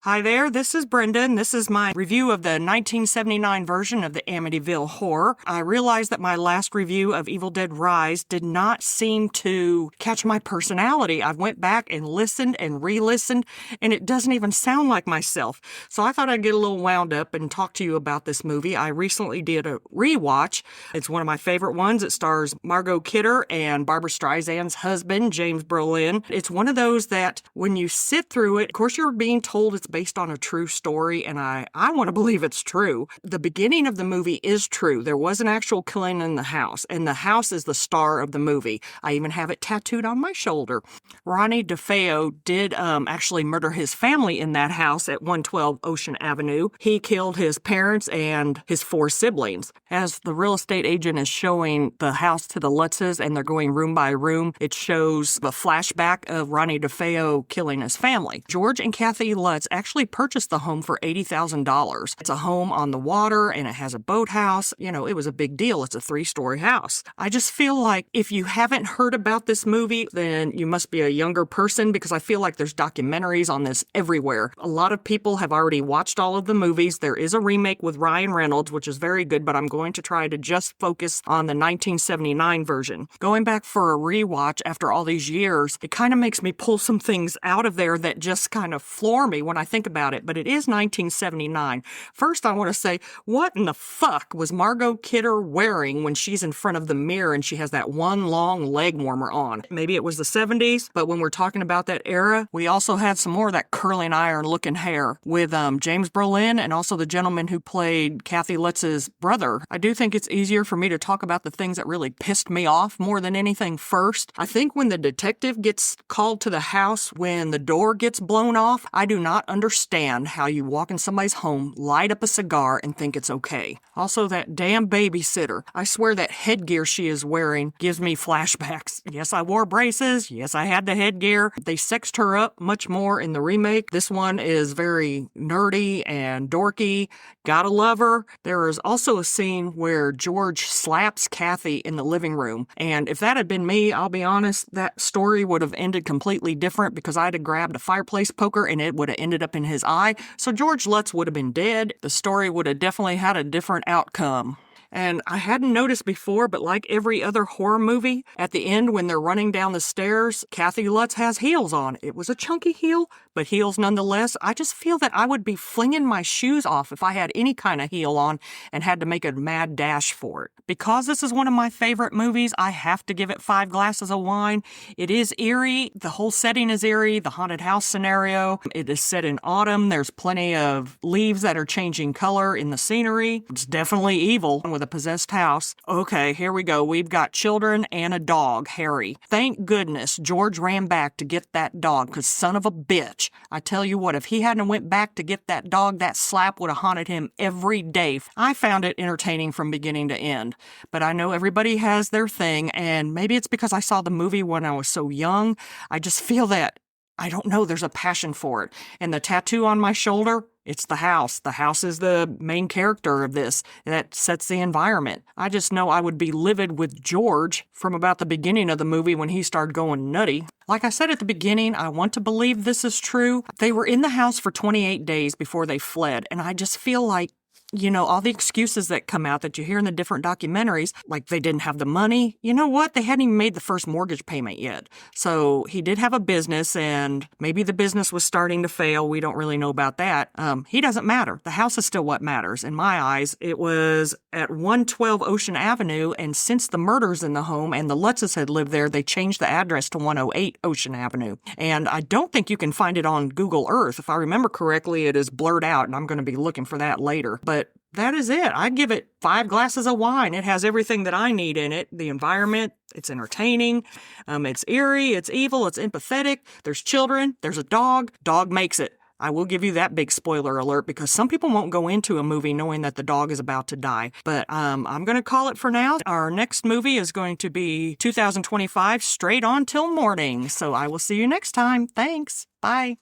Hi there, this is Brenda, and this is my review of the 1979 version of the Amityville Horror. I realized that my last review of Evil Dead Rise did not seem to catch my personality. I went back and listened and re-listened, and it doesn't even sound like myself. So I thought I'd get a little wound up and talk to you about this movie. I recently did a rewatch. It's one of my favorite ones. It stars Margot Kidder and Barbara Streisand's husband, James Brolin. It's one of those that when you sit through it, of course you're being told it's based on a true story, and I want to believe it's true. The beginning of the movie is true. There was an actual killing in the house, and the house is the star of the movie. I even have it tattooed on my shoulder. Ronnie DeFeo did actually murder his family in that house at 112 Ocean Avenue. He killed his parents and his 4 siblings. As the real estate agent is showing the house to the Lutzes, and they're going room by room, it shows the flashback of Ronnie DeFeo killing his family. George and Kathy Lutz actually purchased the home for $80,000. It's a home on the water, and it has a boathouse. You know, it was a big deal. It's a 3-story house. I just feel like if you haven't heard about this movie, then you must be a younger person, because I feel like there's documentaries on this everywhere. A lot of people have already watched all of the movies. There is a remake with Ryan Reynolds, which is very good, but I'm going to try to just focus on the 1979 version. Going back for a rewatch after all these years, it kind of makes me pull some things out of there that just kind of floor me when I think about it, but it is 1979. First, I want to say, what in the fuck was Margot Kidder wearing when she's in front of the mirror and she has that one long leg warmer on? Maybe it was the 70s, but when we're talking about that era, we also had some more of that curling iron looking hair with James Brolin and also the gentleman who played Kathy Lutz's brother. I do think it's easier for me to talk about the things that really pissed me off more than anything first. I think when the detective gets called to the house when the door gets blown off, I do not understand how you walk in somebody's home, light up a cigar, and think it's okay. Also, that damn babysitter. I swear that headgear she is wearing gives me flashbacks. Yes, I wore braces. Yes, I had the headgear. They sexed her up much more in the remake. This one is very nerdy and dorky. Gotta love her. There is also a scene where George slaps Kathy in the living room. And if that had been me, I'll be honest, that story would have ended completely different, because I'd have grabbed a fireplace poker and it would have ended up in his eye. So George Lutz would have been dead. The story would have definitely had a different outcome. And I hadn't noticed before, but like every other horror movie, at the end when they're running down the stairs, Kathy Lutz has heels on. It was a chunky heel, but heels nonetheless. I just feel that I would be flinging my shoes off if I had any kind of heel on and had to make a mad dash for it. Because this is one of my favorite movies, I have to give it 5 glasses of wine. It is eerie. The whole setting is eerie. The haunted house scenario. It is set in autumn. There's plenty of leaves that are changing color in the scenery. It's definitely evil with a possessed house. Okay, here we go. We've got children and a dog, Harry. Thank goodness George ran back to get that dog, because son of a bitch. I tell you what, if he hadn't went back to get that dog, that slap would have haunted him every day. I found it entertaining from beginning to end. But I know everybody has their thing, and maybe it's because I saw the movie when I was so young. I just feel that, I don't know, there's a passion for it. And the tattoo on my shoulder, it's the house. The house is the main character of this. That sets the environment. I just know I would be livid with George from about the beginning of the movie when he started going nutty. Like I said at the beginning, I want to believe this is true. They were in the house for 28 days before they fled, and I just feel like, you know, all the excuses that come out that you hear in the different documentaries, like they didn't have the money. You know what? They hadn't even made the first mortgage payment yet. So he did have a business, and maybe the business was starting to fail. We don't really know about that. He doesn't matter. The house is still what matters. In my eyes, it was at 112 Ocean Avenue, and since the murders in the home and the Lutzes had lived there, they changed the address to 108 Ocean Avenue. And I don't think you can find it on Google Earth. If I remember correctly, it is blurred out, and I'm going to be looking for that later. But that is it. I'd give it 5 glasses of wine. It has everything that I need in it. The environment, it's entertaining, it's eerie, it's evil, it's empathetic. There's children, there's a dog. Dog makes it. I will give you that big spoiler alert, because some people won't go into a movie knowing that the dog is about to die. But I'm going to call it for now. Our next movie is going to be 2025, Straight On Till Morning. So I will see you next time. Thanks. Bye.